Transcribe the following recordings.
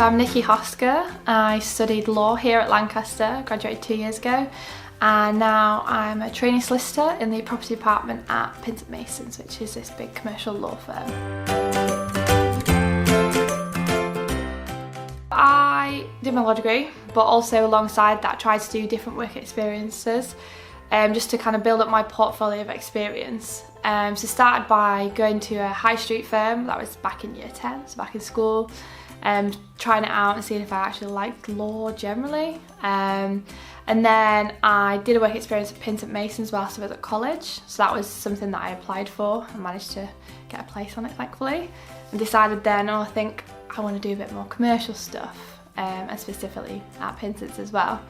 So I'm Nikki Hosker. I studied law here at Lancaster, graduated 2 years ago, and now I'm a trainee solicitor in the property department at Pinsent Masons, which is this big commercial law firm. I did my law degree, but also alongside that tried to do different work experiences just to kind of build up my portfolio of experience. So started by going to a high street firm. That was back in year 10, so back in school, trying it out and seeing if I actually liked law generally. And then I did a work experience at Pinsent Masons whilst I was at college, so that was something that I applied for and managed to get a place on it, thankfully, and decided then, I think I want to do a bit more commercial stuff, and specifically at Pinsent's as well.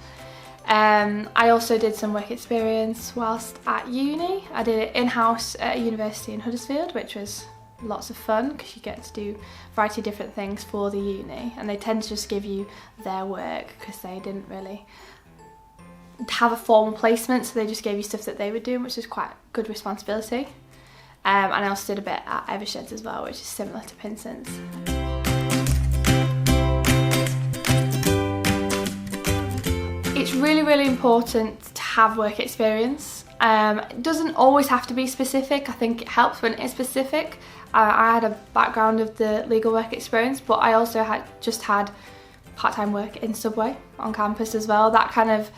I also did some work experience whilst at uni. I did it in-house at a university in Huddersfield, which was lots of fun because you get to do a variety of different things for the uni, and they tend to just give you their work because they didn't really have a formal placement, so they just gave you stuff that they were doing, which is quite good responsibility. And I also did a bit at Eversheds as well, which is similar to Pinsent's. It's really important to have work experience. It doesn't always have to be specific. I think it helps when it's specific. I had a background of the legal work experience, but I also had part-time work in Subway on campus as well. That kind of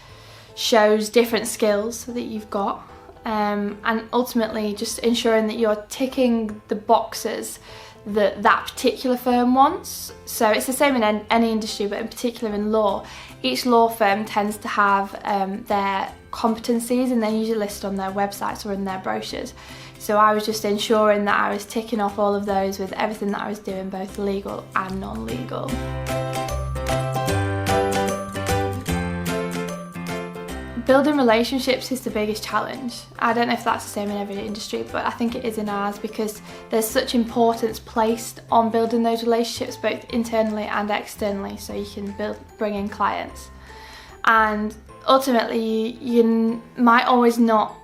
shows different skills that you've got, and ultimately just ensuring that you're ticking the boxes that particular firm wants. So it's the same in any industry, but in particular in law, each law firm tends to have their competencies, and they're usually listed on their websites or in their brochures. So I was just ensuring that I was ticking off all of those with everything that I was doing, both legal and non-legal. Building relationships is the biggest challenge. I don't know if that's the same in every industry, but I think it is in ours because there's such importance placed on building those relationships both internally and externally, so you can bring in clients. And ultimately you might always not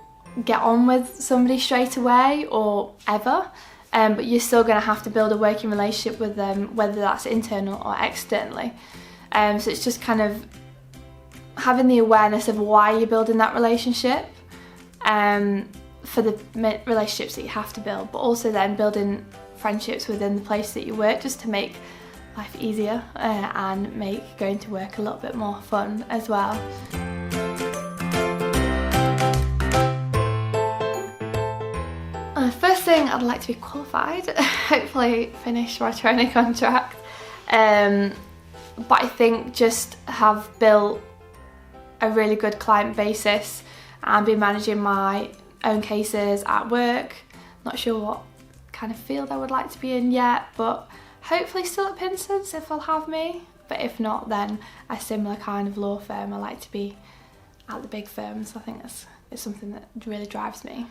get on with somebody straight away or ever, but you're still going to have to build a working relationship with them, whether that's internal or externally. So it's just kind of having the awareness of why you're building that relationship, for the relationships that you have to build, but also then building friendships within the place that you work, just to make life easier and make going to work a little bit more fun as well. First thing, I'd like to be qualified, hopefully finish my training contract, but I think just have built a really good client basis and be managing my own cases at work. Not sure what kind of field I would like to be in yet, but hopefully still at Pinsent's if they'll have me, but if not, then a similar kind of law firm. I like to be at the big firms. I think it's something that really drives me.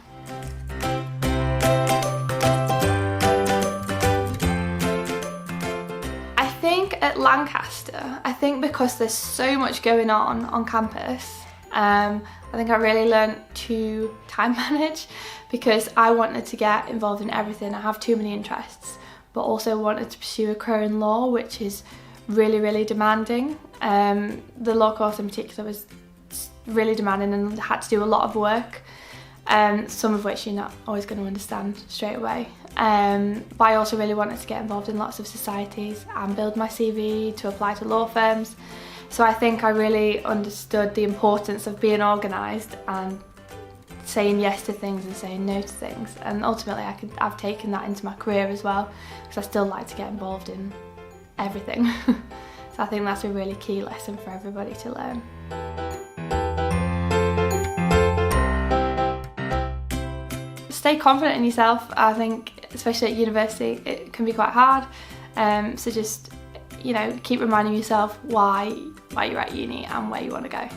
At Lancaster, I think because there's so much going on campus, I think I really learned to time manage, because I wanted to get involved in everything. I have too many interests, but also wanted to pursue a career in law, which is really demanding. The law course in particular was really demanding and had to do a lot of work, some of which you're not always going to understand straight away. But I also really wanted to get involved in lots of societies and build my CV to apply to law firms. So I think I really understood the importance of being organised and saying yes to things and saying no to things. And ultimately I've taken that into my career as well, because I still like to get involved in everything. So I think that's a really key lesson for everybody to learn. Stay confident in yourself. I think, especially at university, it can be quite hard. So just, keep reminding yourself why you're at uni and where you want to go.